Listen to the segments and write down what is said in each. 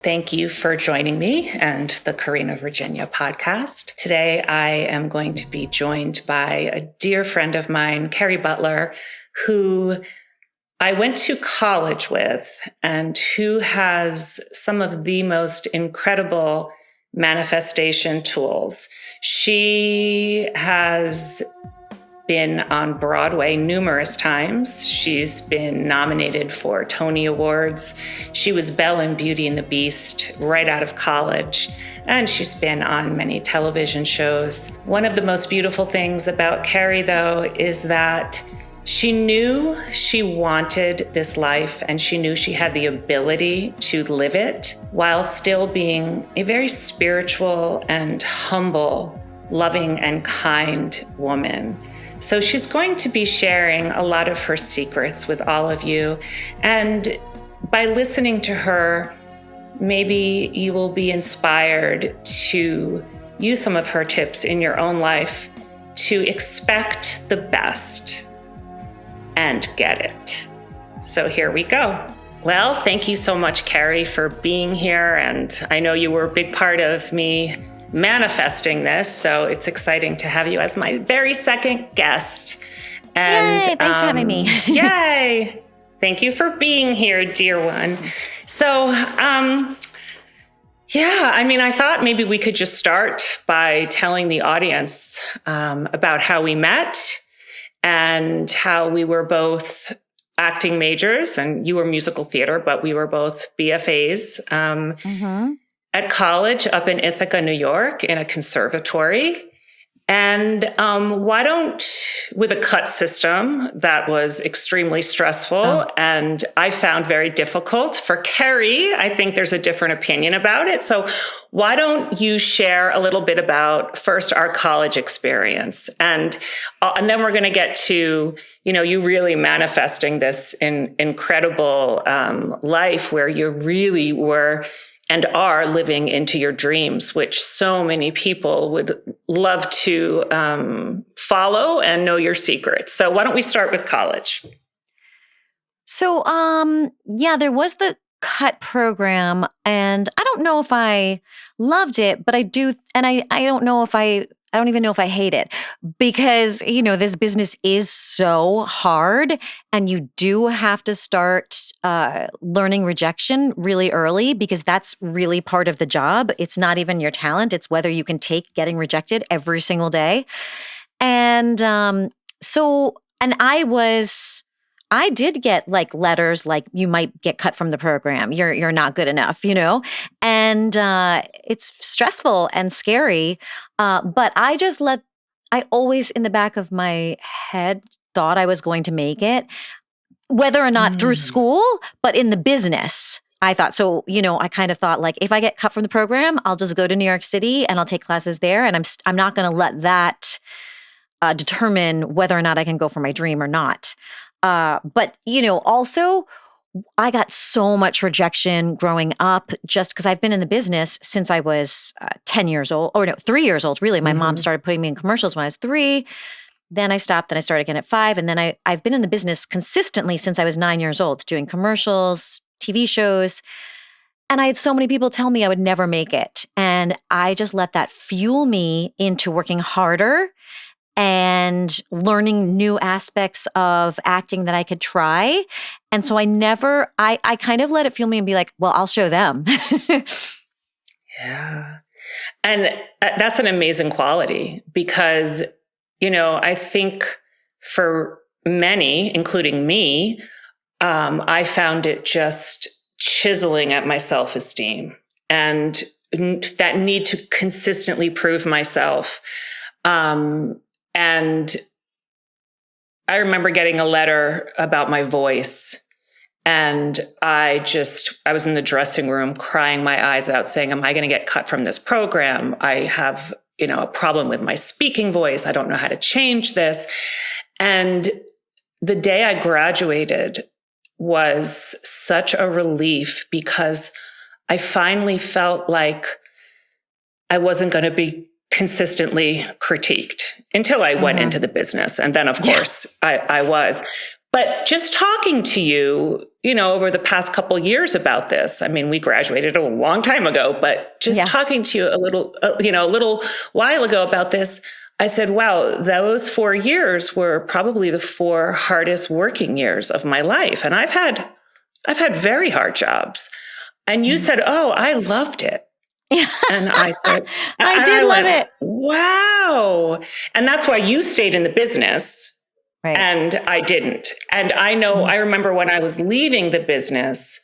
Thank you for joining me and the Karena, Virginia podcast. Today, I am going to be joined by a dear friend of mine, Kerry Butler, who I went to college with and who has some of the most incredible manifestation tools. She has been on Broadway numerous times. She's been nominated for Tony Awards. She was Belle in Beauty and the Beast right out of college, and she's been on many television shows. One of the most beautiful things about Kerry, though, is that she knew she wanted this life and she knew she had the ability to live it while still being a very spiritual and humble, loving and kind woman. So she's going to be sharing a lot of her secrets with all of you. And by listening to her, maybe you will be inspired to use some of her tips in your own life to expect the best and get it. So here we go. Well, thank you so much, Kerry, for being here. And I know you were a big part of me manifesting this, so it's exciting to have you as my very second guest. And yay, thanks for having me. Yay! Thank you for being here, dear one. So, I thought maybe we could just start by telling the audience about how we met and how we were both acting majors, and you were musical theater, but we were both BFAs. At college up in Ithaca, New York, in a conservatory. And with a cut system that was extremely stressful and I found very difficult. For Kerry, I think there's a different opinion about it. So why don't you share a little bit about first our college experience? And then we're going to get to, you really manifesting this incredible life where you really were and are living into your dreams, which so many people would love to follow and know your secrets. So why don't we start with college? So, there was the cut program, and I don't know if I loved it, but I do, and I don't even know if I hate it because, this business is so hard and you do have to start learning rejection really early because that's really part of the job. It's not even your talent. It's whether you can take getting rejected every single day. And I did get like letters like you might get cut from the program. You're not good enough, and it's stressful and scary. But I always in the back of my head thought I was going to make it, whether or not through school, but in the business. I thought, so, I kind of thought like, if I get cut from the program, I'll just go to New York City and I'll take classes there. And I'm not going to let that determine whether or not I can go for my dream or not. But, also I got so much rejection growing up just because I've been in the business since I was 3 years old, really. My mom started putting me in commercials when I was 3. Then I stopped, then I started again at 5. And then I've been in the business consistently since I was 9 years old, doing commercials, TV shows. And I had so many people tell me I would never make it. And I just let that fuel me into working harder and learning new aspects of acting that I could try. And so I kind of let it fuel me and be like, well, I'll show them. Yeah. And that's an amazing quality because, I think for many, including me, I found it just chiseling at my self-esteem and that need to consistently prove myself. And I remember getting a letter about my voice, and I was in the dressing room crying my eyes out saying, am I going to get cut from this program? I have, a problem with my speaking voice. I don't know how to change this. And the day I graduated was such a relief because I finally felt like I wasn't going to be consistently critiqued until I went into the business. And then, of course, I was. But just talking to you, over the past couple of years about this, I mean, we graduated a long time ago, but just talking to you a little while ago about this, I said, wow, those 4 years were probably the 4 hardest working years of my life. And I've had very hard jobs. And you said, oh, I loved it. And I said, I love it. Wow. And that's why you stayed in the business. Right. And I didn't. And I know, I remember when I was leaving the business,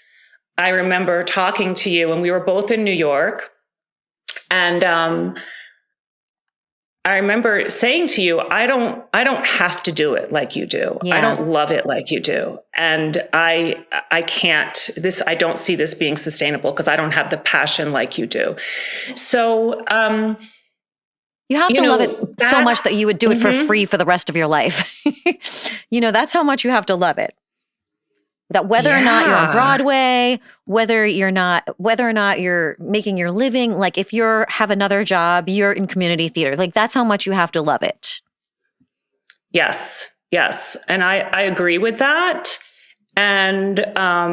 I remember talking to you, and we were both in New York. And I remember saying to you, I don't have to do it like you do. Yeah. I don't love it like you do. And I don't see this being sustainable because I don't have the passion like you do. So, you have to love it so much that you would do it for free for the rest of your life. That's how much you have to love it. That whether or not you're on Broadway, whether or not you're making your living, like if you have another job, you're in community theater, like that's how much you have to love it. Yes. And I agree with that. And I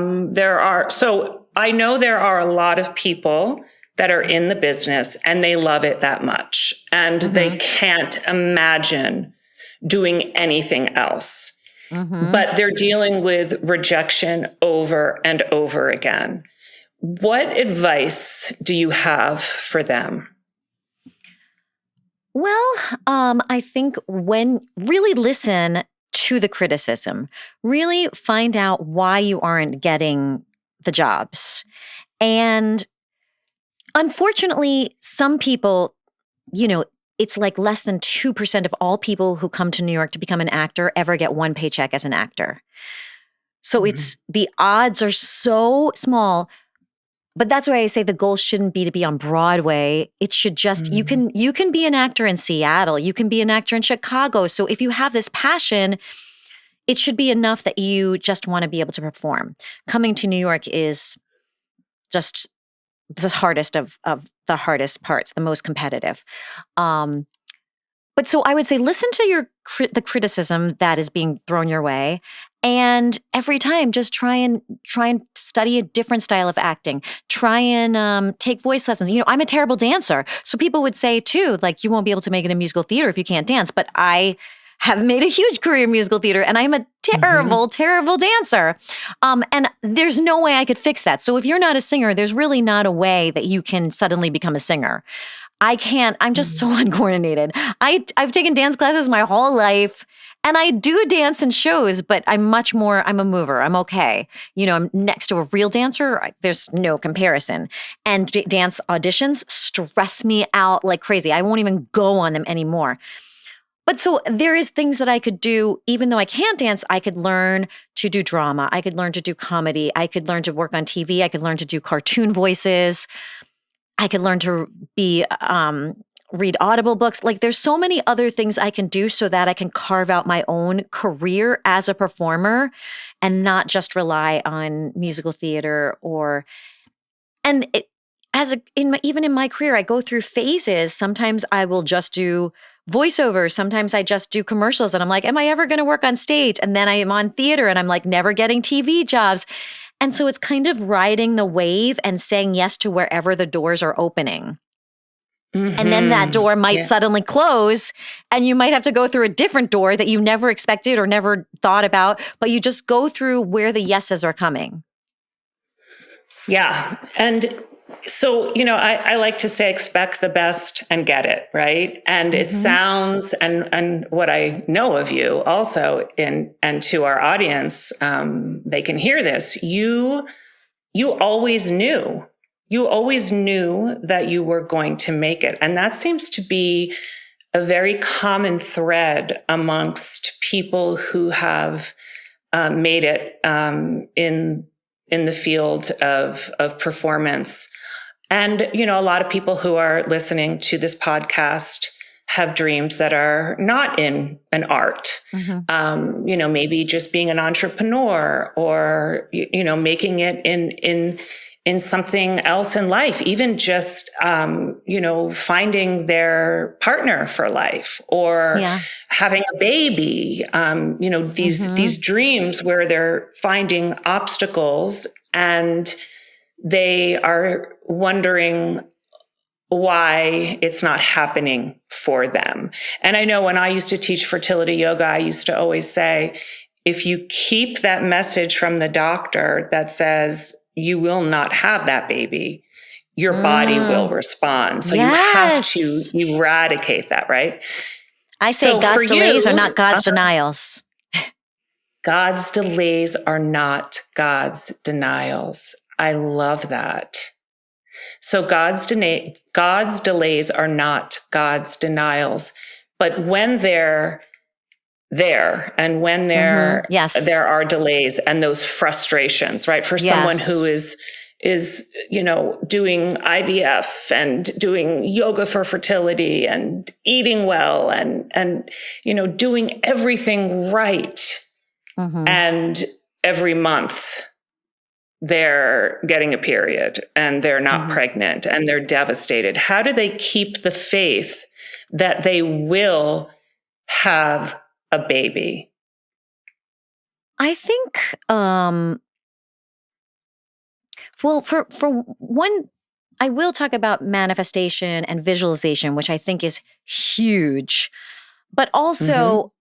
know there are a lot of people that are in the business and they love it that much and they can't imagine doing anything else. But they're dealing with rejection over and over again. What advice do you have for them? Well, I think when really listen to the criticism, really find out why you aren't getting the jobs. And unfortunately, some people, it's like less than 2% of all people who come to New York to become an actor ever get one paycheck as an actor. So it's the odds are so small. But that's why I say the goal shouldn't be to be on Broadway. It should just you can be an actor in Seattle, you can be an actor in Chicago. So if you have this passion, it should be enough that you just want to be able to perform. Coming to New York is just the hardest of the hardest parts, the most competitive. But so I would say listen to the criticism that is being thrown your way, and every time just try and study a different style of acting. Try and take voice lessons. I'm a terrible dancer, so people would say too, like you won't be able to make it in musical theater if you can't dance. But I have made a huge career in musical theater, and I'm a terrible, terrible dancer. And there's no way I could fix that. So if you're not a singer, there's really not a way that you can suddenly become a singer. I can't. I'm just so uncoordinated. I've taken dance classes my whole life, and I do dance in shows, but I'm a mover. I'm okay. I'm next to a real dancer. There's no comparison. And dance auditions stress me out like crazy. I won't even go on them anymore. But so there is things that I could do, even though I can't dance. I could learn to do drama. I could learn to do comedy. I could learn to work on TV. I could learn to do cartoon voices. I could learn to read Audible books. Like there's so many other things I can do so that I can carve out my own career as a performer and not just rely on musical theater even in my career, I go through phases. Sometimes I will just do voiceover. Sometimes I just do commercials and I'm like, am I ever going to work on stage? And then I am on theater and I'm like never getting TV jobs. And so it's kind of riding the wave and saying yes to wherever the doors are opening. And then that door might suddenly close and you might have to go through a different door that you never expected or never thought about, but you just go through where the yeses are coming. Yeah. And so, I like to say, expect the best and get it, right? And it sounds, and what I know of you also, and to our audience, they can hear this. You always knew that you were going to make it. And that seems to be a very common thread amongst people who have made it in the field of performance. And, a lot of people who are listening to this podcast have dreams that are not in an art, maybe just being an entrepreneur or, making it in something else in life, even just, finding their partner for life or having a baby, these dreams where they're finding obstacles and they are wondering why it's not happening for them. And I know when I used to teach fertility yoga, I used to always say, if you keep that message from the doctor that says you will not have that baby, your body will respond. So you have to eradicate that, right? I say God's delays are not God's denials. God's delays are not God's denials. I love that. So God's delays are not God's denials. But when they're there and when there are delays and those frustrations, right? For someone who is doing IVF and doing yoga for fertility and eating well and doing everything right. And every month they're getting a period and they're not pregnant and they're devastated. How do they keep the faith that they will have a baby? I think, well, for one, I will talk about manifestation and visualization, which I think is huge. But also,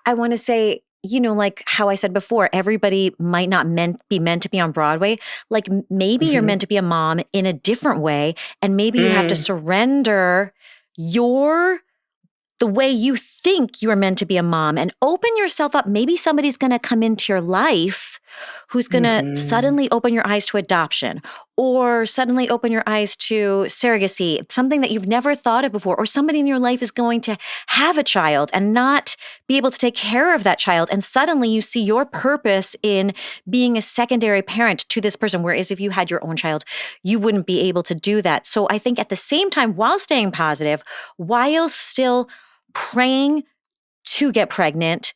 I want to say, like how I said before, everybody might not be meant to be on Broadway. Like maybe you're meant to be a mom in a different way. And maybe you have to surrender the way you think you are meant to be a mom and open yourself up. Maybe somebody's going to come into your life who's going to suddenly open your eyes to adoption or suddenly open your eyes to surrogacy, something that you've never thought of before, or somebody in your life is going to have a child and not be able to take care of that child. And suddenly you see your purpose in being a secondary parent to this person. Whereas if you had your own child, you wouldn't be able to do that. So I think at the same time, while staying positive, while still praying to get pregnant,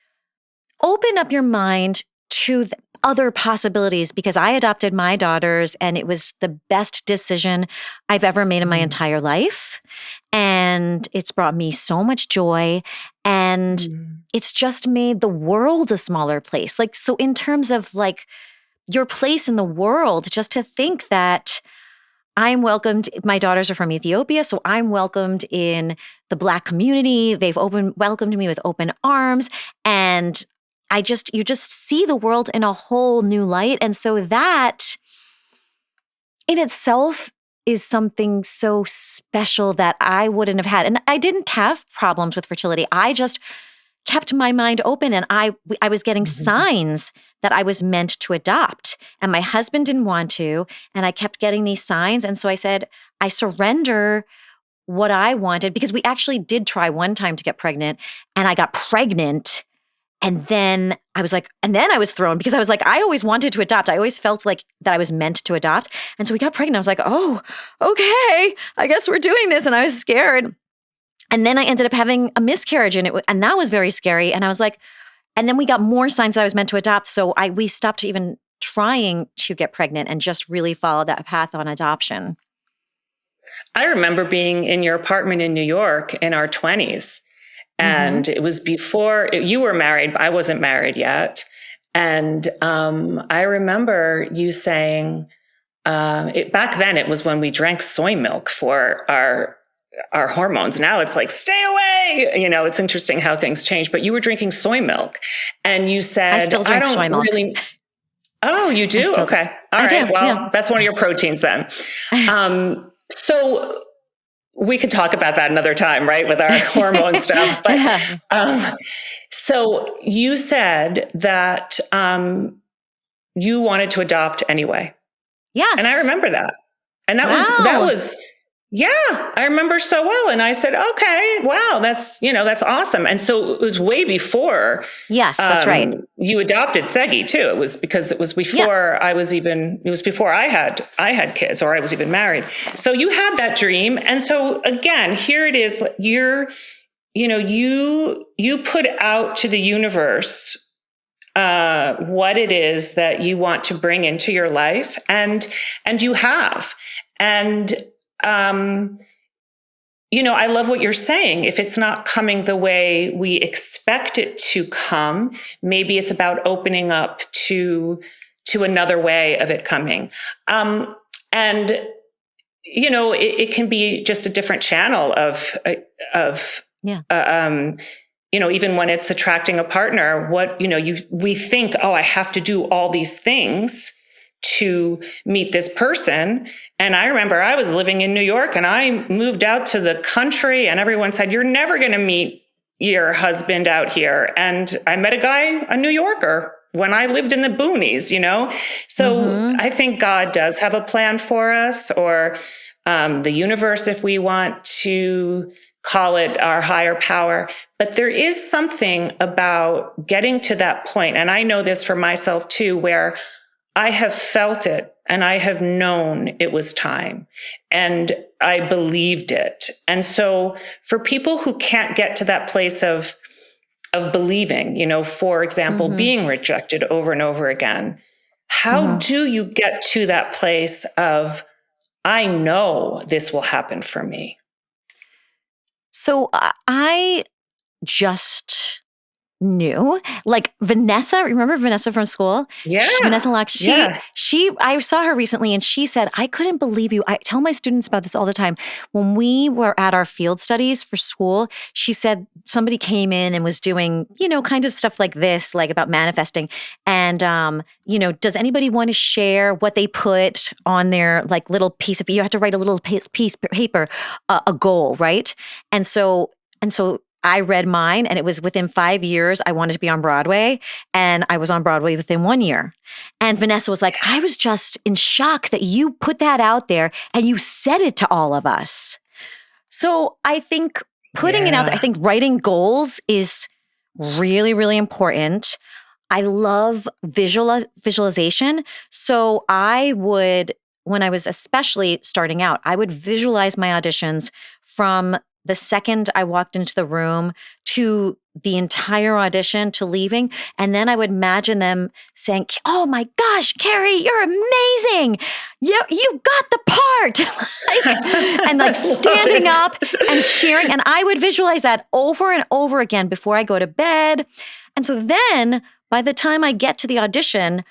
open up your mind to other possibilities, because I adopted my daughters and it was the best decision I've ever made in my entire life. And it's brought me so much joy and it's just made the world a smaller place. Like, so in terms of like your place in the world, just to think that I'm welcomed. My daughters are from Ethiopia, so I'm welcomed in the Black community. They've welcomed me with open arms, and you just see the world in a whole new light. And so that in itself is something so special that I wouldn't have had. And I didn't have problems with fertility. I just kept my mind open, and I was getting signs that I was meant to adopt, and my husband didn't want to, and I kept getting these signs. And so I said, I surrender what I wanted, because we actually did try one time to get pregnant, and I got pregnant. And then I was thrown, because I was like, I always wanted to adopt. I always felt like that I was meant to adopt. And so we got pregnant. I was like, oh, okay, I guess we're doing this. And I was scared. And then I ended up having a miscarriage, and that was very scary. And I was like, and then we got more signs that I was meant to adopt. So we stopped even trying to get pregnant and just really followed that path on adoption. I remember being in your apartment in New York in our 20s. And it was before you were married. I wasn't married yet. And I remember you saying, back then it was when we drank soy milk for our hormones. Now it's like, stay away. It's interesting how things change. But you were drinking soy milk, and you said, I still drink soy milk. Oh, you do? Okay. All right. Well, that's one of your proteins then. So we could talk about that another time, right? With our hormone stuff. But so you said that you wanted to adopt anyway. Yes. And I remember that. And that was I remember so well. And I said, okay, wow, that's awesome. And so it was way before. Yes, that's right. You adopted Segi too. It was before it was before I had kids, or I was even married. So you had that dream. And so again, here it is, you put out to the universe what it is that you want to bring into your life, and you have. And I love what you're saying. If it's not coming the way we expect it to come, maybe it's about opening up to another way of it coming. And it can be just a different channel of even when it's attracting a partner, we think, oh, I have to do all these things to meet this person. And I remember I was living in New York and I moved out to the country and everyone said, you're never going to meet your husband out here. And I met a guy, a New Yorker, when I lived in the boonies, So I think God does have a plan for us, or the universe, if we want to call it our higher power. But there is something about getting to that point, and I know this for myself too, where I have felt it and I have known it was time and I believed it. And so for people who can't get to that place of believing, for example, being rejected over and over again, how do you get to that place of, I know this will happen for me? So I just knew, like Vanessa, remember Vanessa from school? Yeah. Vanessa Locke, I saw her recently and she said, I couldn't believe you. I tell my students about this all the time. When we were at our field studies for school, she said somebody came in and was doing, kind of stuff like this, like about manifesting. And, does anybody want to share what they put on their like little piece of, you have to write a little piece of paper, a goal, right? And so I read mine and it was within 5 years, I wanted to be on Broadway, and I was on Broadway within 1 year. And Vanessa was like, I was just in shock that you put that out there and you said it to all of us. So I think putting it out there, I think writing goals is really, really important. I love visualization. So I would, when I was especially starting out, I would visualize my auditions from the second I walked into the room to the entire audition to leaving. And then I would imagine them saying, oh my gosh, Kerry, you're amazing. You got the part. and standing up and cheering. And I would visualize that over and over again before I go to bed. And so then by the time I get to the audition,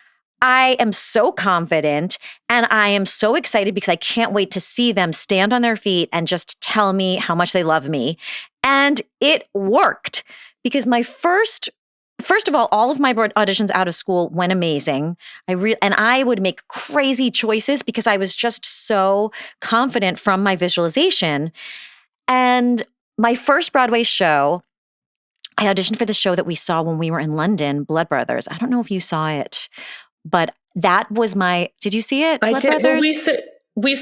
I am so confident and I am so excited because I can't wait to see them stand on their feet and just tell me how much they love me. And it worked because my first of all of my auditions out of school went amazing. And I would make crazy choices because I was just so confident from my visualization. And my first Broadway show, I auditioned for the show that we saw when we were in London, Blood Brothers. I don't know if you saw it. But that was did you see it? Blood Brothers? Well,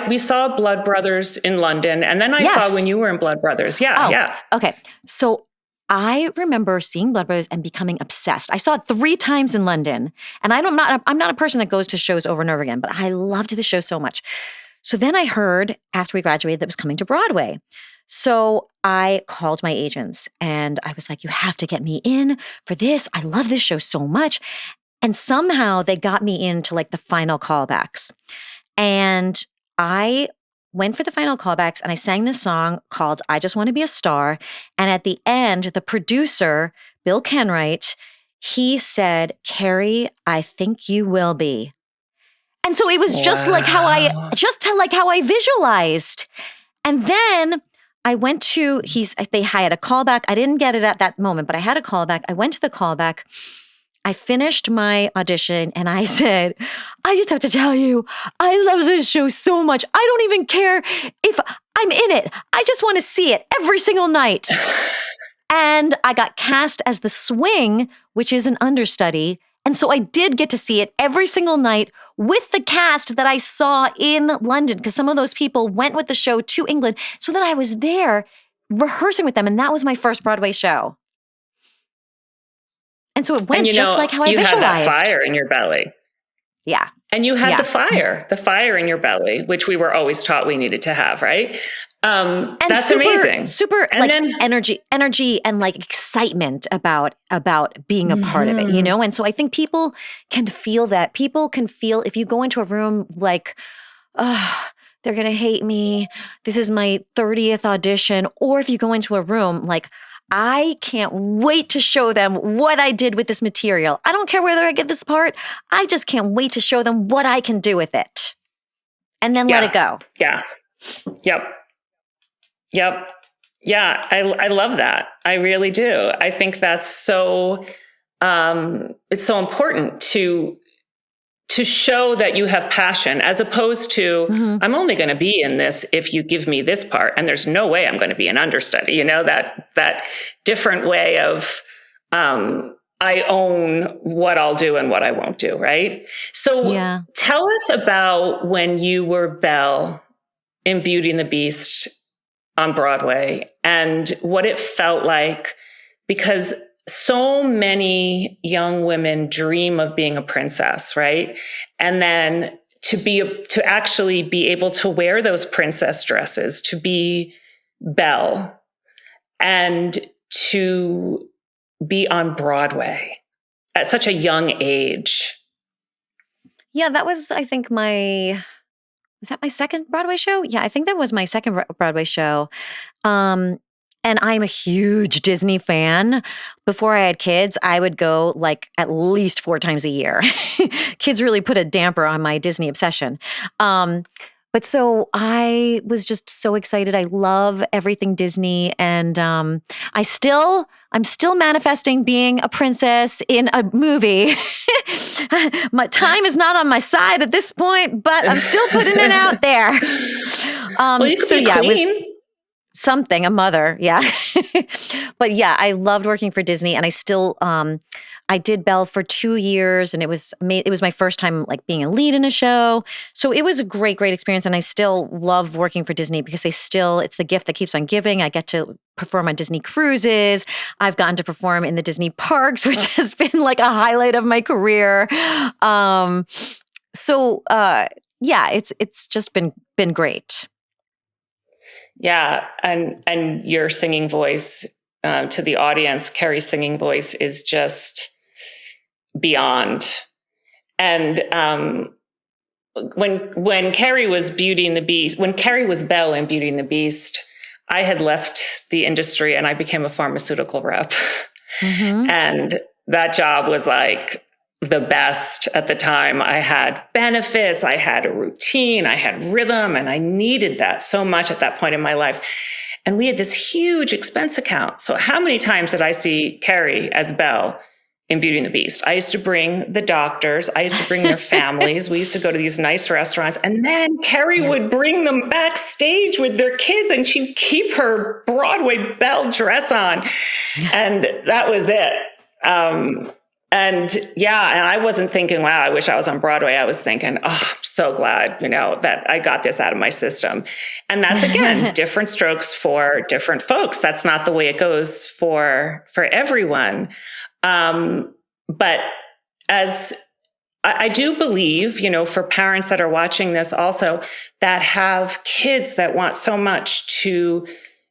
we saw Blood Brothers in London, and then I saw when you were in Blood Brothers. Yeah. Okay. So I remember seeing Blood Brothers and becoming obsessed. I saw it 3 times in London, and I'm not a person that goes to shows over and over again, but I loved the show so much. So then I heard after we graduated that it was coming to Broadway. So I called my agents and I was like, you have to get me in for this. I love this show so much. And somehow they got me into like the final callbacks. And I went for the final callbacks and I sang this song called I Just Want to Be a Star. And at the end, the producer, Bill Kenwright, he said, Kerry, I think you will be. And so it was just like how I visualized. And then I went to, I had a callback. I didn't get it at that moment, but I had a callback. I went to the callback. I finished my audition and I said, I just have to tell you, I love this show so much. I don't even care if I'm in it. I just want to see it every single night. And I got cast as the swing, which is an understudy. And so I did get to see it every single night with the cast that I saw in London, because some of those people went with the show to England. So then I was there rehearsing with them. And that was my first Broadway show. And so it went just like how I visualized. You had that fire in your belly. Yeah. And you had Yeah. the fire in your belly, which we were always taught we needed to have, right? And That's super, amazing. super And like then energy and like excitement about being a part of it, you know? And so I think people can feel that. People can feel if you go into a room like, oh, they're going to hate me. This is my 30th audition. Or if you go into a room like, I can't wait to show them what I did with this material. I don't care whether I get this part. I just can't wait to show them what I can do with it. And then let it go. Yeah. Yep. Yeah. I love that. I really do. I think that's so, it's so important to show that you have passion, as opposed to, I'm only going to be in this if you give me this part, and there's no way I'm going to be an understudy. You know, that different way of, I own what I'll do and what I won't do. Right. So tell us about when you were Belle in Beauty and the Beast on Broadway and what it felt like, because so many young women dream of being a princess, right? And then to actually be able to wear those princess dresses, to be Belle, and to be on Broadway at such a young age. Yeah, that was, I think, was that my second Broadway show? Yeah, I think that was my second Broadway show. And I'm a huge Disney fan. Before I had kids, I would go like at least 4 times a year. Kids really put a damper on my Disney obsession. But so I was just so excited. I love everything Disney. And I'm still manifesting being a princess in a movie. My time is not on my side at this point, but I'm still putting it out there. Well, you could be queen. A mother. Yeah. But yeah, I loved working for Disney, and I still, I did Belle for 2 years, and it was my first time like being a lead in a show. So it was a great experience. And I still love working for Disney because it's the gift that keeps on giving. I get to perform on Disney cruises. I've gotten to perform in the Disney parks, which has been like a highlight of my career. Yeah, it's just been great. Yeah, and your singing voice, to the audience, Kerry's singing voice is just beyond. And when Kerry was Beauty and the Beast, when Kerry was Belle in Beauty and the Beast, I had left the industry and I became a pharmaceutical rep. And that job was like the best at the time. I had benefits, I had a routine, I had rhythm, and I needed that so much at that point in my life. And we had this huge expense account. So how many times did I see Kerry as Belle in Beauty and the Beast? I used to bring the doctors, I used to bring their families. We used to go to these nice restaurants, and then Kerry would bring them backstage with their kids, and she'd keep her Broadway Belle dress on. And that was it. And I wasn't thinking, wow, I wish I was on Broadway. I was thinking, oh, I'm so glad, that I got this out of my system. And that's, again, different strokes for different folks. That's not the way it goes for everyone. But as I do believe, for parents that are watching this also, that have kids that want so much to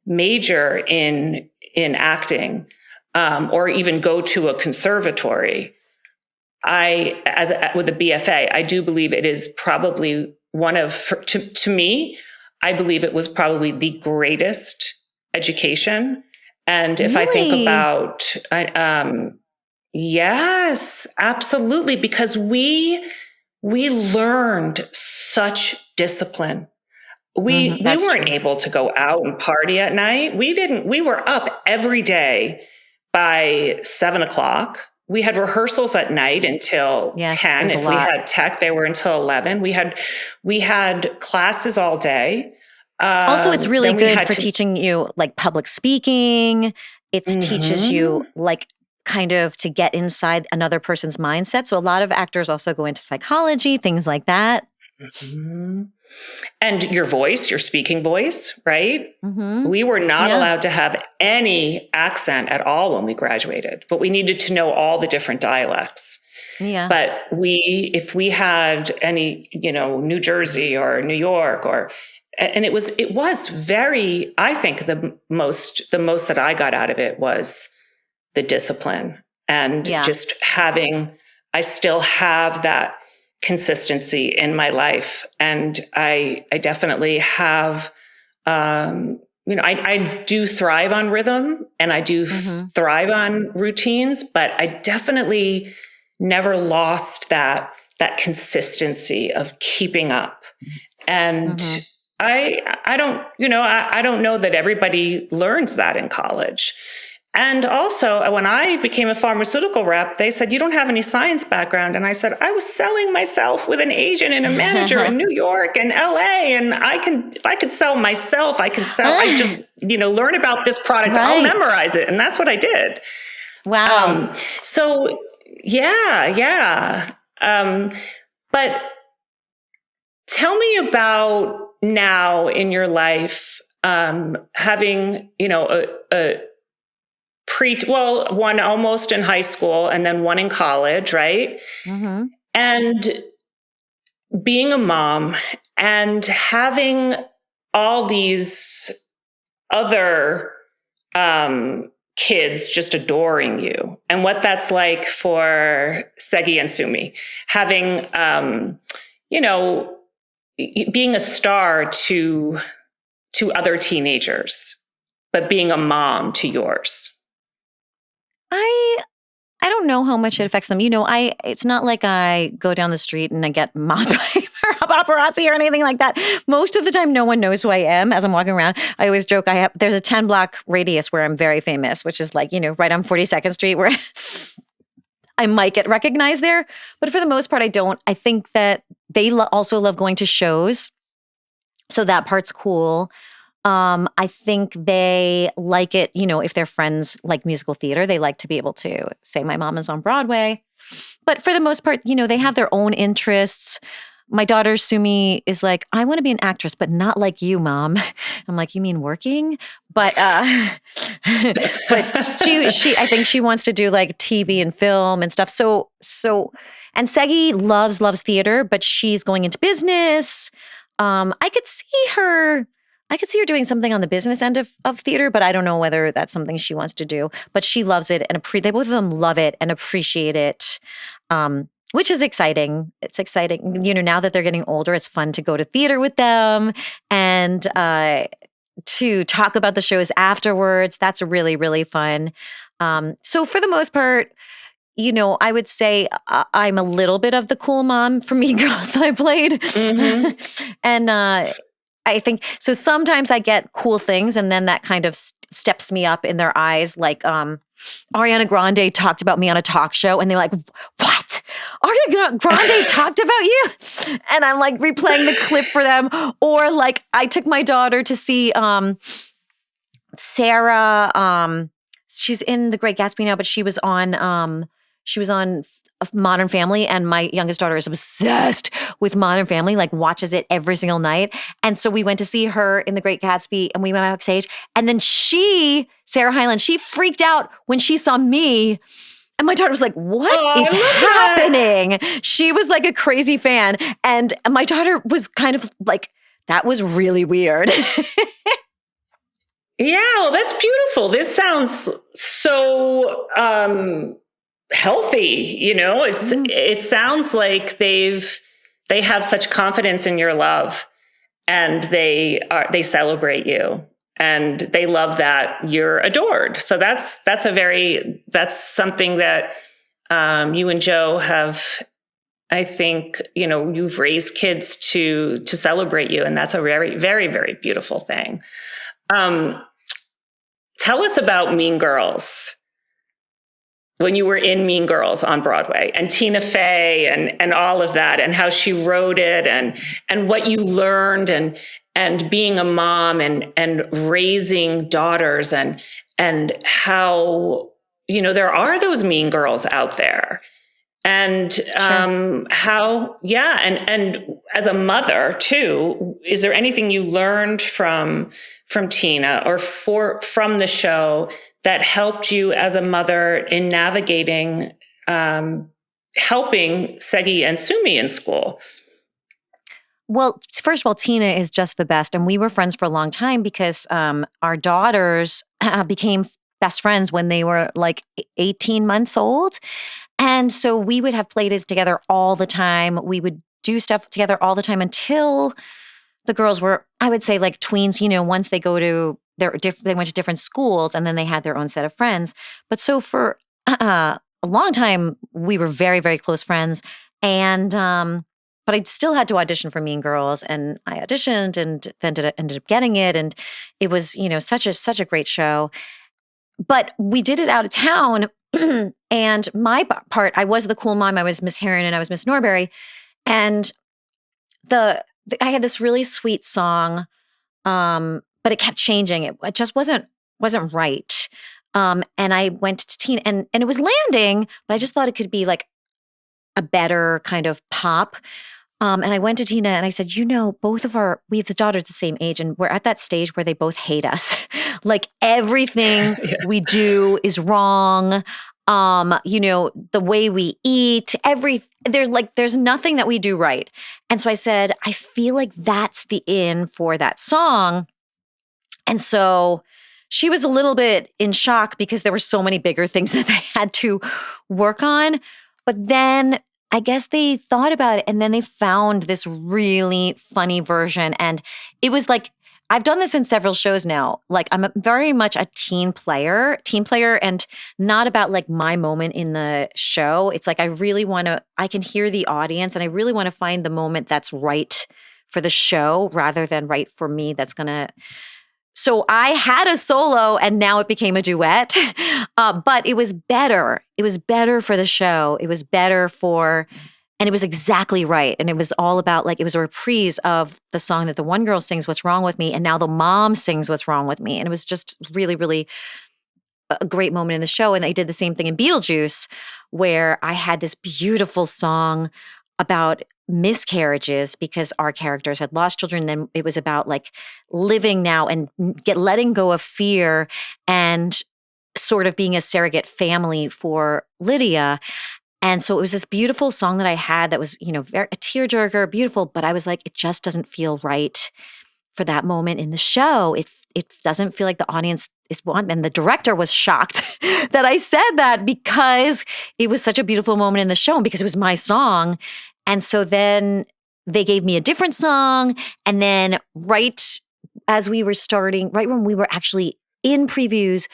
major in acting, or even go to a conservatory. With a BFA, I do believe it is probably to me, I believe it was probably the greatest education. And if I think about, yes, absolutely, because we learned such discipline. We weren't able to go out and party at night. We were up every day by 7:00. We had rehearsals at night until 10. If we had tech, they were until 11. We had classes all day. Also, it's really good for teaching you like public speaking. It teaches you like kind of to get inside another person's mindset. So a lot of actors also go into psychology, things like that. And your voice, your speaking voice, right? We were not allowed to have any accent at all when we graduated, but we needed to know all the different dialects. Yeah. But if we had any, New Jersey or New York and it was very, I think the most that I got out of it was the discipline and just I still have that consistency in my life. And I definitely have, I do thrive on rhythm and I do thrive on routines, but I definitely never lost that consistency of keeping up. And I don't, I don't know that everybody learns that in college. And also, when I became a pharmaceutical rep, they said, you don't have any science background. And I said, I was selling myself with an agent and a manager in New York and LA. And if I could sell myself, I can sell, I just, learn about this product. Right. I'll memorize it. And that's what I did. Wow. So yeah. But tell me about now in your life, having, one almost in high school and then one in college, right? Mm-hmm. And being a mom and having all these other kids just adoring you, and what that's like for Segi and Sumi, having, being a star to other teenagers, but being a mom to yours. I don't know how much it affects them. It's not like I go down the street and I get mobbed by paparazzi or anything like that. Most of the time, no one knows who I am as I'm walking around. I always joke there's a 10-block radius where I'm very famous, which is like, right on 42nd Street where I might get recognized there. But for the most part, I don't. I think that they also love going to shows. So that part's cool. I think they like it, if their friends like musical theater, they like to be able to say my mom is on Broadway. But for the most part, they have their own interests. My daughter Sumi is like, I want to be an actress, but not like you, Mom. I'm like, you mean working? But but she I think she wants to do like TV and film and stuff. So and Segi loves theater, but she's going into business. I could see her doing something on the business end of theater, but I don't know whether that's something she wants to do. But she loves it, and they both of them love it and appreciate it, which is exciting. It's exciting. Now that they're getting older, it's fun to go to theater with them and to talk about the shows afterwards. That's really, really fun. So for the most part, I would say I'm a little bit of the cool mom from Mean Girls that I played. Mm-hmm. And I think, so sometimes I get cool things and then that kind of steps me up in their eyes. Like Ariana Grande talked about me on a talk show and they're like, what? Ariana Grande talked about you? And I'm like replaying the clip for them. Or like I took my daughter to see Sarah. She's in The Great Gatsby now, but she was on Modern Family, and my youngest daughter is obsessed with Modern Family, like watches it every single night. And so we went to see her in The Great Gatsby and we went backstage. And then Sarah Hyland, she freaked out when she saw me. And my daughter was like, what is happening? She was like a crazy fan. And my daughter was kind of like, that was really weird. Yeah, well, that's beautiful. This sounds so healthy. It sounds like they have such confidence in your love, and they celebrate you, and they love that you're adored. So that's something that you and Joe have. I think you've raised kids to celebrate you, and that's a very, very, very beautiful thing. Tell us about Mean Girls. When you were in Mean Girls on Broadway, and Tina Fey and all of that, and how she wrote it, and what you learned, and being a mom and raising daughters, and how there are those mean girls out there. And and as a mother too, is there anything you learned from Tina or from the show that helped you as a mother in navigating helping Segi and Sumi in school? Well, first of all, Tina is just the best. And we were friends for a long time because our daughters became best friends when they were like 18 months old. And so we would have play dates together all the time. We would do stuff together all the time until the girls were, I would say, like tweens, once they go to they went to different schools and then they had their own set of friends. But so for a long time, we were very, very close friends. And, but I still had to audition for Mean Girls, and I auditioned and then ended up getting it. And it was, such a great show. But we did it out of town. And my part, I was the cool mom. I was Miss Heron and I was Miss Norbury. And I had this really sweet song, but it kept changing. It just wasn't right. And I went to Tina, and it was landing, but I just thought it could be like a better kind of pop. And I went to Tina and I said, we have the daughters the same age, and we're at that stage where they both hate us. Like everything we do is wrong. The way we eat, there's nothing that we do right. And so I said, I feel like that's the in for that song. And so she was a little bit in shock because there were so many bigger things that they had to work on. But then I guess they thought about it, and then they found this really funny version. And it was like, I've done this in several shows now. Like I'm very much a team player, and not about like my moment in the show. It's like I can hear the audience, and I really want to find the moment that's right for the show rather than right for me. So I had a solo, and now it became a duet, but it was better. It was better for the show. It was better and it was exactly right. And it was all about it was a reprise of the song that the one girl sings, What's Wrong With Me? And now the mom sings What's Wrong With Me? And it was just really, really a great moment in the show. And I did the same thing in Beetlejuice, where I had this beautiful song about miscarriages because our characters had lost children. Then it was about like living now and letting go of fear and sort of being a surrogate family for Lydia. And so it was this beautiful song that I had that was, very a tearjerker, beautiful, but I was like, it just doesn't feel right for that moment in the show. It doesn't feel like the audience is one. And the director was shocked that I said that because it was such a beautiful moment in the show and because it was my song. And so then they gave me a different song. And then right as we were starting, right when we were actually in previews,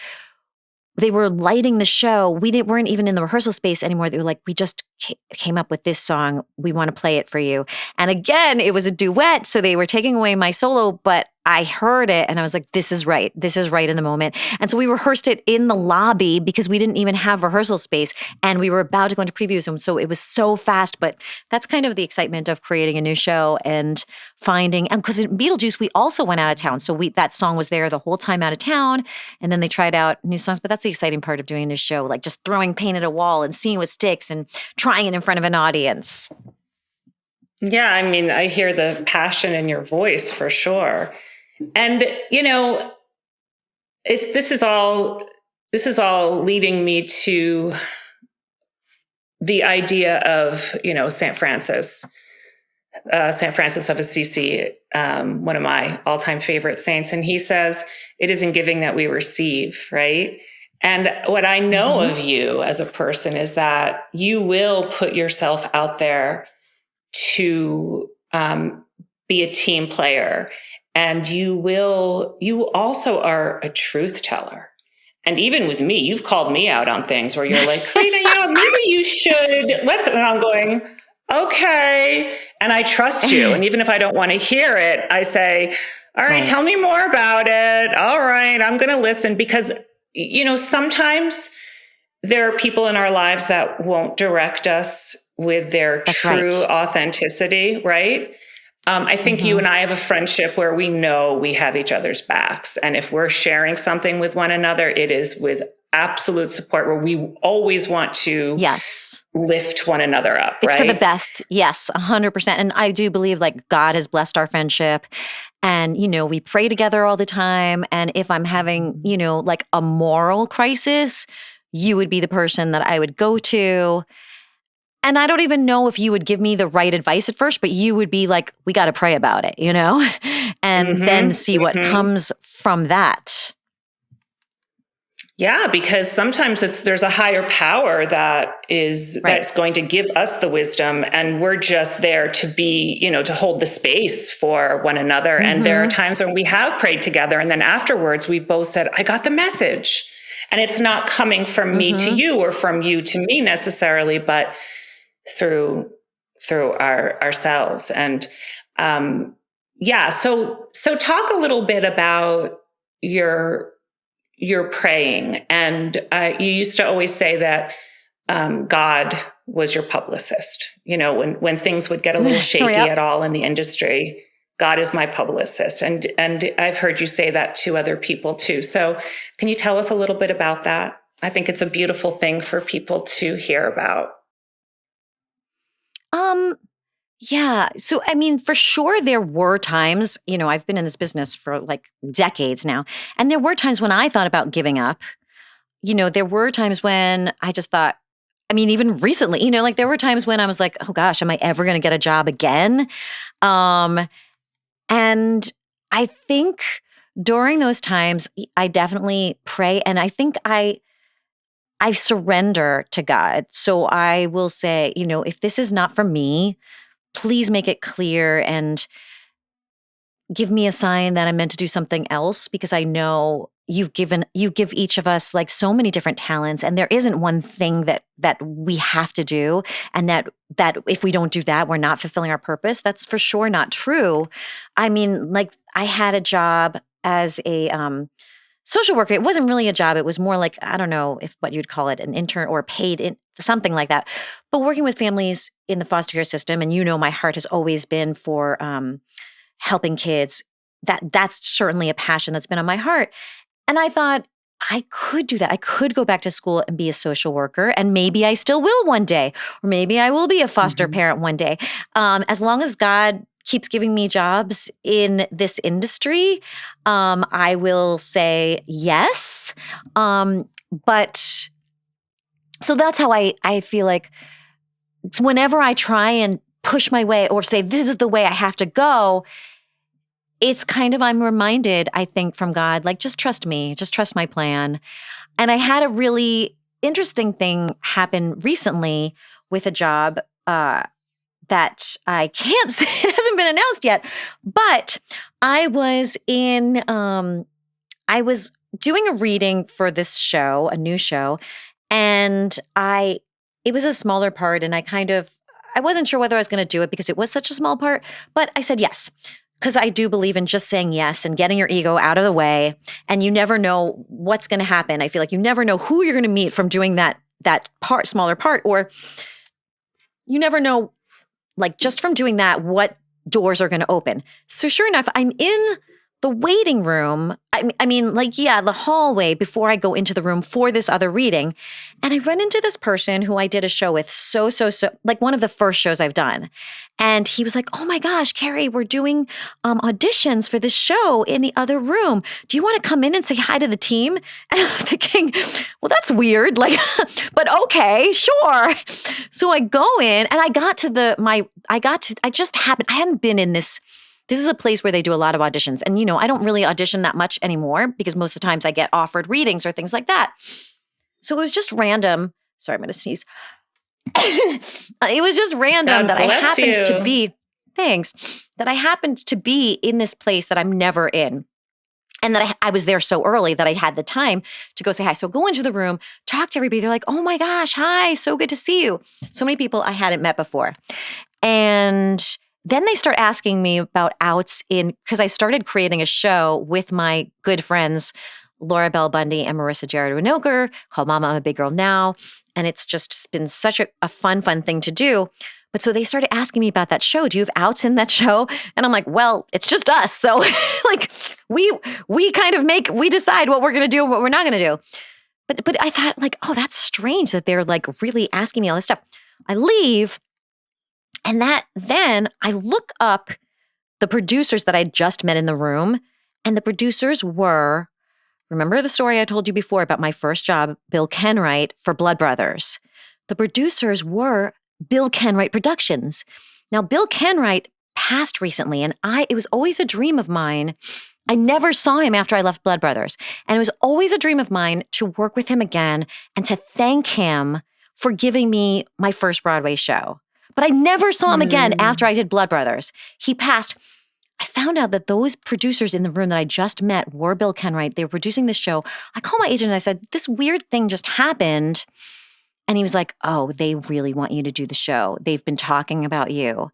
they were lighting the show. We weren't even in the rehearsal space anymore. They were like, we just came up with this song. We want to play it for you. And again, it was a duet. So they were taking away my solo, but I heard it and I was like, this is right. This is right in the moment. And so we rehearsed it in the lobby because we didn't even have rehearsal space. And we were about to go into previews. And so it was so fast. But that's kind of the excitement of creating a new show and finding, and because in Beetlejuice, we also went out of town. So that song was there the whole time out of town. And then they tried out new songs. But that's the exciting part of doing a new show, like just throwing paint at a wall and seeing what sticks and trying it in front of an audience. Yeah, I mean, I hear the passion in your voice for sure. And, this is all leading me to the idea of, St. Francis of Assisi, one of my all-time favorite saints. And he says, it is in giving that we receive, right? And what I know of you as a person is that you will put yourself out there to be a team player. And you also are a truth teller. And even with me, you've called me out on things where you're like, Karena, maybe you should, and I'm going, okay. And I trust you. And even if I don't want to hear it, I say, all right, tell me more about it. All right, I'm going to listen because, sometimes there are people in our lives that won't direct us with their true authenticity, right? I think you and I have a friendship where we know we have each other's backs. And if we're sharing something with one another, it is with absolute support where we always want to lift one another up. It's for the best. Yes, 100%. And I do believe like God has blessed our friendship. And, we pray together all the time. And if I'm having, like a moral crisis, you would be the person that I would go to. And I don't even know if you would give me the right advice at first, but you would be like, we got to pray about it, and then see what comes from that. Yeah, because sometimes there's a higher power that's going to give us the wisdom, and we're just there to be, to hold the space for one another. And there are times when we have prayed together, and then afterwards we both said, I got the message. And it's not coming from me to you or from you to me necessarily, but through ourselves. And so talk a little bit about your praying. And you used to always say that God was your publicist. When things would get a little shaky at all in the industry, God is my publicist. And I've heard you say that to other people too. So can you tell us a little bit about that? I think it's a beautiful thing for people to hear about. Yeah. So, for sure, there were times, I've been in this business for like decades now, and there were times when I thought about giving up. There were times when I just thought, even recently, there were times when I was like, oh gosh, am I ever going to get a job again? And I think during those times, I definitely pray, and I think I surrender to God. So I will say, if this is not for me, please make it clear and give me a sign that I'm meant to do something else, because I know you give each of us like so many different talents, and there isn't one thing that we have to do, and that if we don't do that, we're not fulfilling our purpose. That's for sure not true. I had a job as a social worker. It wasn't really a job. It was more like, I don't know if what you'd call it, an intern or something like that. But working with families in the foster care system, and my heart has always been for helping kids. That's certainly a passion that's been on my heart. And I thought, I could do that. I could go back to school and be a social worker, and maybe I still will one day, or maybe I will be a foster parent one day. As long as God keeps giving me jobs in this industry, I will say yes. But so that's how I feel like it's whenever I try and push my way or say, this is the way I have to go, it's kind of, I'm reminded, I think, from God, like, just trust me, just trust my plan. And I had a really interesting thing happen recently with a job that I can't say, it hasn't been announced yet, but I was doing a reading for this show, a new show, and it was a smaller part, and I wasn't sure whether I was going to do it because it was such a small part, but I said yes. Because I do believe in just saying yes and getting your ego out of the way. And you never know what's going to happen. I feel like you never know who you're going to meet from doing that smaller part. Or you never know, like, just from doing that, what doors are going to open. So sure enough, I'm in the waiting room. The hallway before I go into the room for this other reading. And I run into this person who I did a show with so, like one of the first shows I've done. And he was like, oh my gosh, Kerry, we're doing auditions for this show in the other room. Do you want to come in and say hi to the team? And I'm thinking, well, that's weird. Like, but okay, sure. So I go in, and I hadn't been in this. This is a place where they do a lot of auditions. And, I don't really audition that much anymore because most of the times I get offered readings or things like that. So it was just random. Sorry, I'm going to sneeze. It was just random that I happened to be, that I happened to be in this place that I'm never in. And that I was there so early that I had the time to go say hi. So go into the room, talk to everybody. They're like, oh my gosh, hi, so good to see you. So many people I hadn't met before. And then they start asking me about outs because I started creating a show with my good friends, Laura Bell Bundy and Marissa Jared Winokur, called Mama, I'm a Big Girl Now. And it's just been such a fun thing to do. But so they started asking me about that show. Do you have outs in that show? And I'm like, well, it's just us. So like we kind of we decide what we're going to do and what we're not going to do. But I thought, like, oh, that's strange that they're like really asking me all this stuff. I leave. And then I look up the producers that I just met in the room, and the producers were, remember the story I told you before about my first job, Bill Kenwright for Blood Brothers. The producers were Bill Kenwright Productions. Now, Bill Kenwright passed recently, and it was always a dream of mine. I never saw him after I left Blood Brothers, and it was always a dream of mine to work with him again and to thank him for giving me my first Broadway show. But I never saw him again after I did Blood Brothers. He passed. I found out that those producers in the room that I just met were Bill Kenwright. They were producing this show. I called my agent and I said, this weird thing just happened. And he was like, oh, they really want you to do the show. They've been talking about you.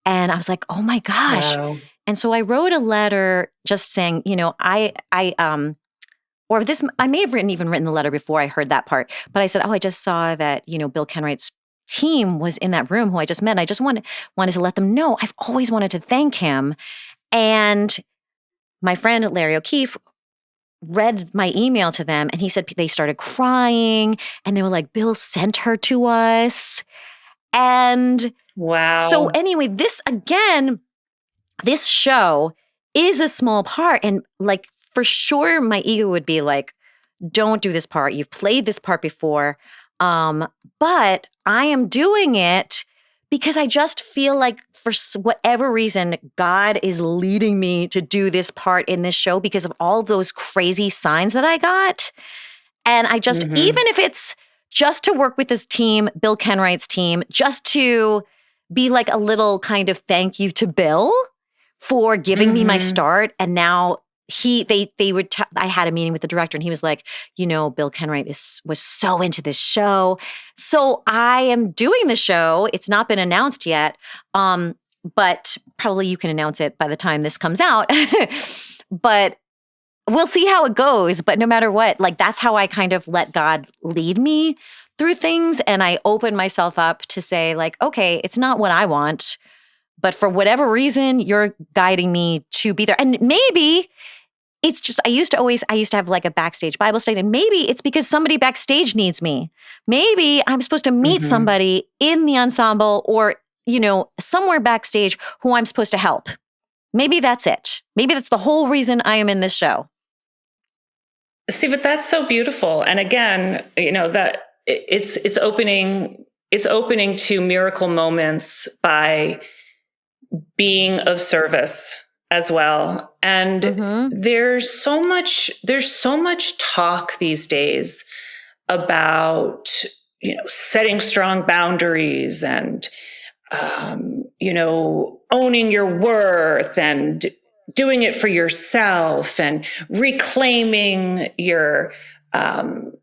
And I was like, oh my gosh. Wow. And so I wrote a letter just saying, I may have written the letter before I heard that part. But I said, I just saw that, Bill Kenwright's team was in that room who I just met. And I just wanted to let them know I've always wanted to thank him. And my friend Larry O'Keefe read my email to them and he said they started crying and they were like, Bill sent her to us. And wow. So anyway, this show is a small part. And like, for sure, my ego would be like, don't do this part. You've played this part before. But I am doing it because I just feel like for whatever reason, God is leading me to do this part in this show because of all those crazy signs that I got. And I just, even if it's just to work with this team, Bill Kenwright's team, just to be like a little kind of thank you to Bill for giving me my start. And now I had a meeting with the director and he was like, Bill Kenwright was so into this show. So I am doing the show. It's not been announced yet. But probably you can announce it by the time this comes out. But we'll see how it goes. But no matter what, like that's how I kind of let God lead me through things. And I open myself up to say like, okay, it's not what I want, but for whatever reason, you're guiding me to be there. And maybe it's just, I used to have like a backstage Bible study, and maybe it's because somebody backstage needs me. Maybe I'm supposed to meet somebody in the ensemble or, somewhere backstage who I'm supposed to help. Maybe that's it. Maybe that's the whole reason I am in this show. See, but that's so beautiful. And again, that it's opening to miracle moments by being of service as well. And there's so much talk these days about, setting strong boundaries and, owning your worth and doing it for yourself and reclaiming your own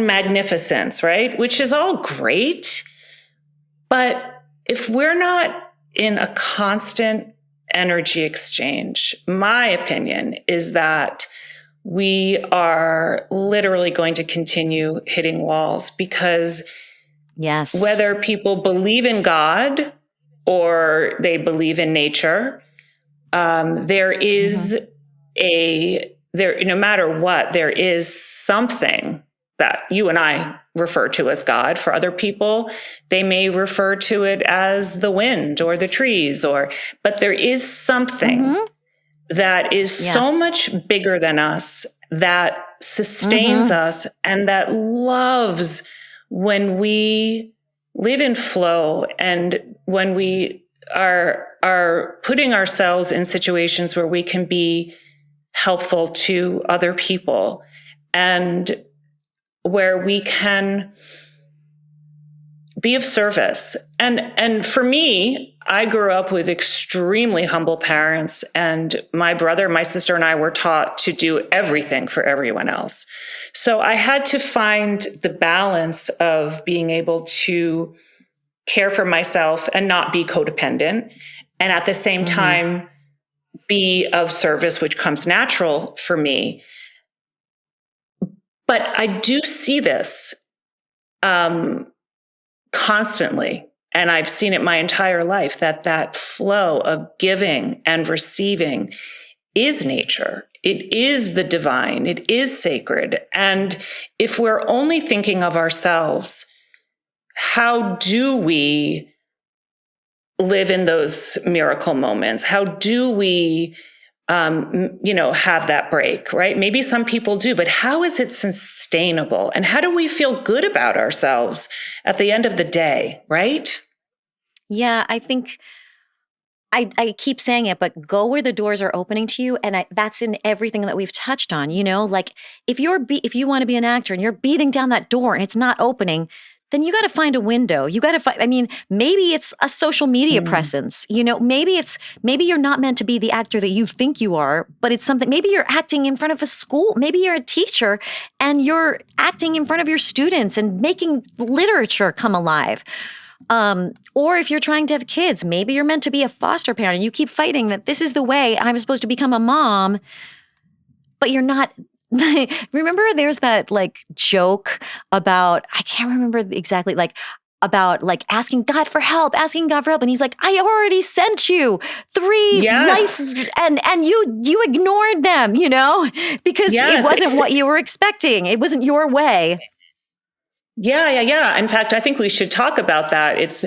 magnificence, right? Which is all great. But if we're not in a constant energy exchange, my opinion is that we are literally going to continue hitting walls because whether people believe in God or they believe in nature, there is no matter what, there is something that you and I refer to as God. For other people, they may refer to it as the wind or the trees, but there is something that is so much bigger than us, that sustains us, and that loves when we live in flow and when we are putting ourselves in situations where we can be helpful to other people and where we can be of service. And for me, I grew up with extremely humble parents, and my brother, my sister, and I were taught to do everything for everyone else. So I had to find the balance of being able to care for myself and not be codependent, and at the same time be of service, which comes natural for me. But I do see this constantly, and I've seen it my entire life, that flow of giving and receiving is nature. It is the divine. It is sacred. And if we're only thinking of ourselves, how do we live in those miracle moments? How do we have that break, right? Maybe some people do, but how is it sustainable? And how do we feel good about ourselves at the end of the day, right? Yeah, I think I keep saying it, but go where the doors are opening to you. And that's in everything that we've touched on, like if you want to be an actor and you're beating down that door and it's not opening, then you got to find a window. You got to find, maybe it's a social media presence, maybe you're not meant to be the actor that you think you are, but it's something, maybe you're acting in front of a school, maybe you're a teacher and you're acting in front of your students and making literature come alive. Or if you're trying to have kids, maybe you're meant to be a foster parent and you keep fighting that this is the way I'm supposed to become a mom, but you're not. Remember there's that joke about, I can't remember exactly, about asking God for help. And he's like, I already sent you 3 life and you ignored them, because it wasn't what you were expecting. It wasn't your way. Yeah. In fact, I think we should talk about that.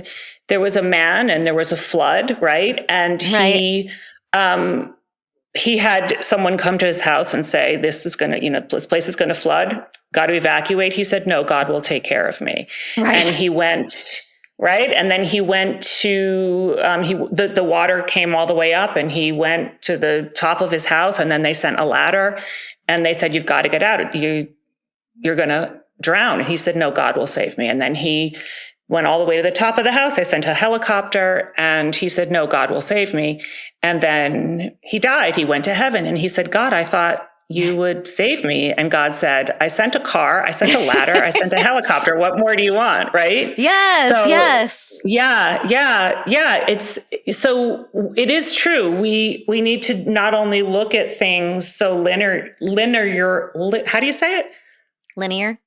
There was a man and there was a flood, right? And he had someone come to his house and say, this place is going to flood. Got to evacuate. He said, no, God will take care of me. Right. And he went, right? And then he went to, the water came all the way up and he went to the top of his house and then they sent a ladder and they said, you've got to get out. You're going to drown. And he said, no, God will save me. And then he went all the way to the top of the house. I sent a helicopter and he said, no, God will save me. And then he died. He went to heaven and he said, God, I thought you would save me. And God said, I sent a car, I sent a ladder, I sent a helicopter. What more do you want? Right? Yes. Yeah. It is true. We need to not only look at things so how do you say it? Linearly.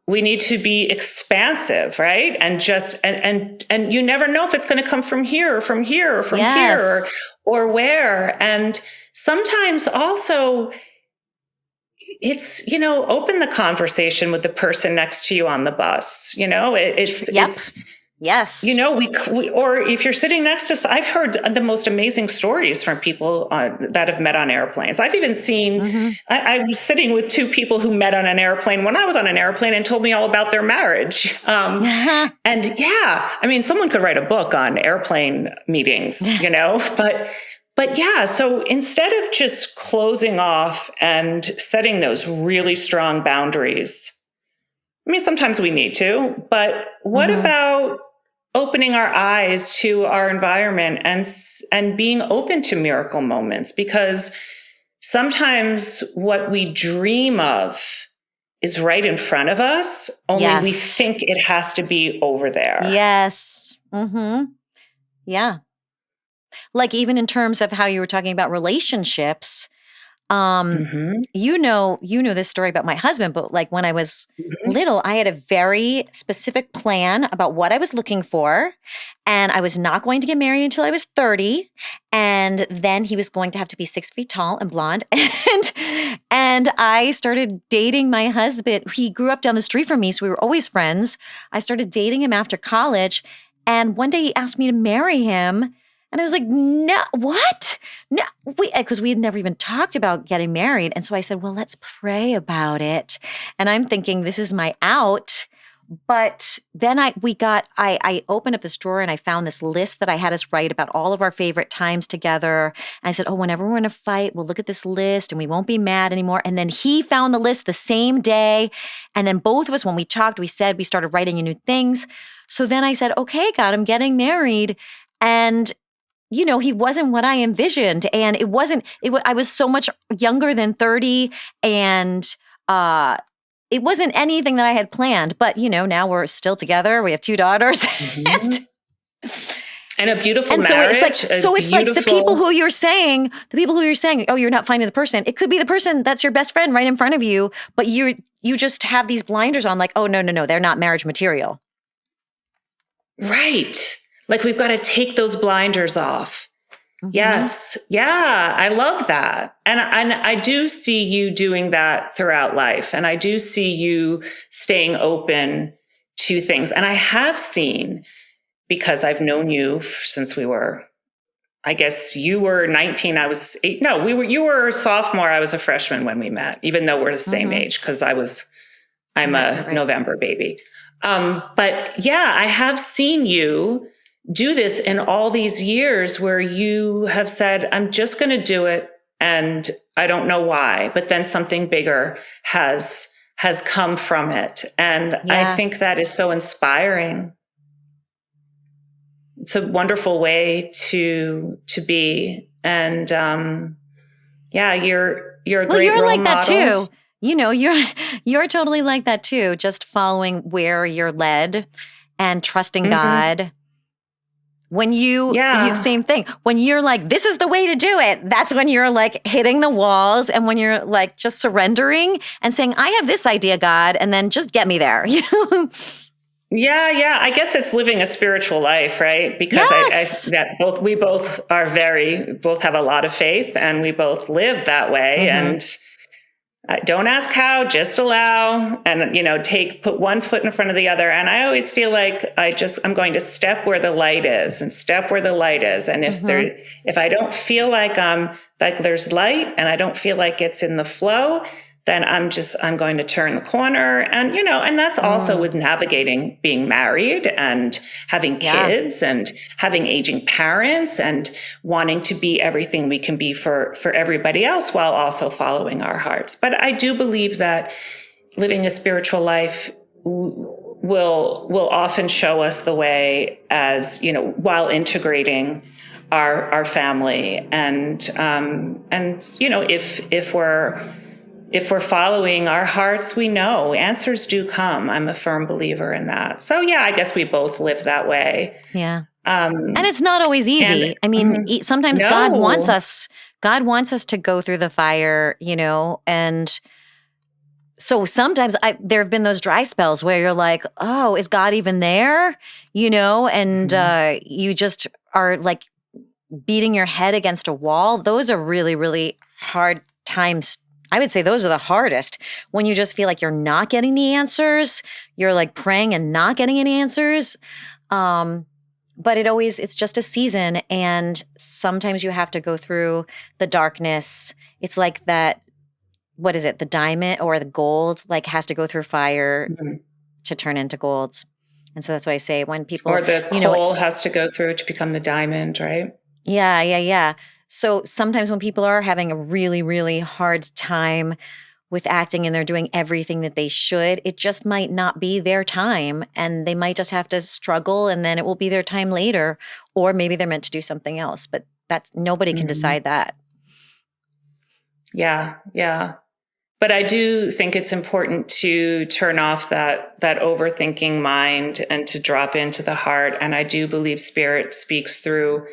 We need to be expansive, right? And just, and you never know if it's going to come from here or from here or from here or where. And sometimes also it's, open the conversation with the person next to you on the bus. Yes. Or if you're sitting next to us, I've heard the most amazing stories from people that have met on airplanes. I've even seen, I was sitting with 2 people who met on an airplane when I was on an airplane and told me all about their marriage. And someone could write a book on airplane meetings, but yeah, so instead of just closing off and setting those really strong boundaries, sometimes we need to, but what about opening our eyes to our environment and being open to miracle moments? Because sometimes what we dream of is right in front of us, only we think it has to be over there. Yes. Yeah. Even in terms of how you were talking about relationships, you know this story about my husband, but when I was little, I had a very specific plan about what I was looking for. And I was not going to get married until I was 30. And then he was going to have to be 6 feet tall and blonde. And I started dating my husband. He grew up down the street from me, so we were always friends. I started dating him after college. And one day he asked me to marry him. And I was like, no, what? No, because we had never even talked about getting married. And so I said, well, let's pray about it. And I'm thinking this is my out. But then I opened up this drawer and I found this list that I had us write about all of our favorite times together. And I said, whenever we're in a fight, we'll look at this list and we won't be mad anymore. And then he found the list the same day. And then both of us, when we talked, we started writing new things. So then I said, okay, God, I'm getting married. And he wasn't what I envisioned. And I was so much younger than 30 and it wasn't anything that I had planned. But, now we're still together. We have 2 daughters. And a beautiful marriage. So it's like the people who you're saying, oh, you're not finding the person. It could be the person that's your best friend right in front of you. But you just have these blinders on oh, no, they're not marriage material. Right. We've got to take those blinders off. Yes. Yeah. I love that. And I do see you doing that throughout life. And I do see you staying open to things. And I have seen, because I've known you since I guess you were 19. I was 8. No, you were a sophomore. I was a freshman when we met, even though we're the same age, because I'm a November baby. But yeah, I have seen you do this in all these years where you have said, I'm just going to do it. And I don't know why, but then something bigger has come from it. And I think that is so inspiring. It's a wonderful way to be. And you're a great you're role like that model. too. You know, you're totally like that too. Just following where you're led and trusting God. When you same thing. When you're like, this is the way to do it, that's when you're like hitting the walls, and when you're like just surrendering and saying, I have this idea, God, and then just get me there. Yeah. I guess it's living a spiritual life, right? Because we both have a lot of faith, and we both live that way. And don't ask how, just allow, and put one foot in front of the other. And I always feel like I'm going to step where the light is, and step where the light is. And if I don't feel like there's light, and I don't feel like it's in the flow, then I'm going to turn the corner. And, and that's also with navigating being married and having kids and having aging parents and wanting to be everything we can be for everybody else, while also following our hearts. But I do believe that living a spiritual life will often show us the way, as, while integrating our family. And if we're following our hearts, we know answers do come. I'm a firm believer in that. So I guess we both live that way. Yeah. And it's not always easy. Sometimes God wants us to go through the fire, and so sometimes there have been those dry spells where you're like, oh, is God even there? And you just are like beating your head against a wall. Those are really, really hard times. I would say those are the hardest, when you just feel like you're not getting the answers. You're like praying and not getting any answers. But it's just a season. And sometimes you have to go through the darkness. It's like that, what is it? The diamond or the gold, like, has to go through fire to turn into gold. And so that's why I say, when people, or the coal has to go through to become the diamond, right? Yeah. So sometimes when people are having a really, really hard time with acting, and they're doing everything that they should, it just might not be their time, and they might just have to struggle, and then it will be their time later, or maybe they're meant to do something else. But nobody can decide that. Yeah. But I do think it's important to turn off that overthinking mind and to drop into the heart. And I do believe Spirit speaks through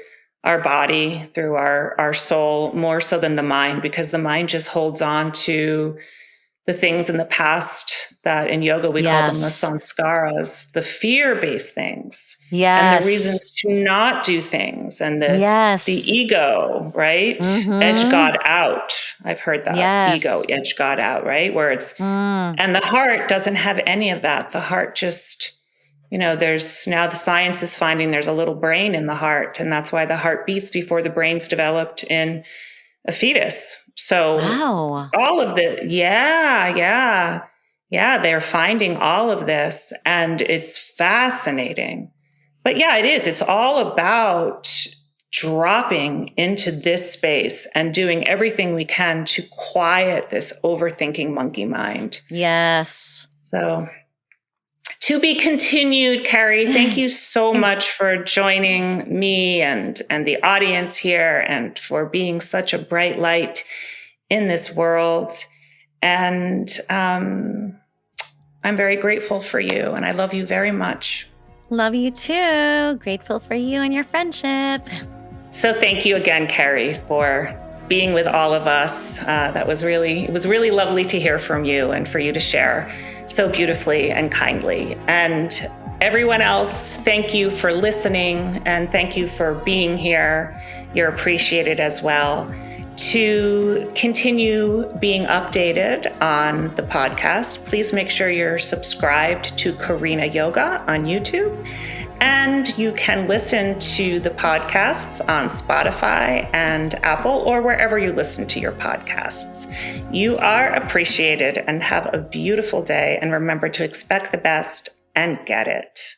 our body, through our soul, more so than the mind, because the mind just holds on to the things in the past that in yoga we call them the sanskaras, the fear-based things, and the reasons to not do things, and the ego, right? Edge God out. I've heard that. Ego, edge God out, right? Where it's, and the heart doesn't have any of that. The heart just, there's now the science is finding there's a little brain in the heart, and that's why the heart beats before the brain's developed in a fetus. So all of the, they're finding all of this, and it's fascinating. But it is. It's all about dropping into this space and doing everything we can to quiet this overthinking monkey mind. Yes. So to be continued, Kerry. Thank you so much for joining me and the audience here, and for being such a bright light in this world. And I'm very grateful for you, and I love you very much. Love you too. Grateful for you and your friendship. So thank you again, Kerry, for being with all of us. It was really lovely to hear from you, and for you to share so beautifully and kindly. And everyone else, thank you for listening, and thank you for being here. You're appreciated as well. To continue being updated on the podcast, please make sure you're subscribed to Karena Yoga on YouTube. And you can listen to the podcasts on Spotify and Apple or wherever you listen to your podcasts. You are appreciated and have a beautiful day. And remember to expect the best and get it.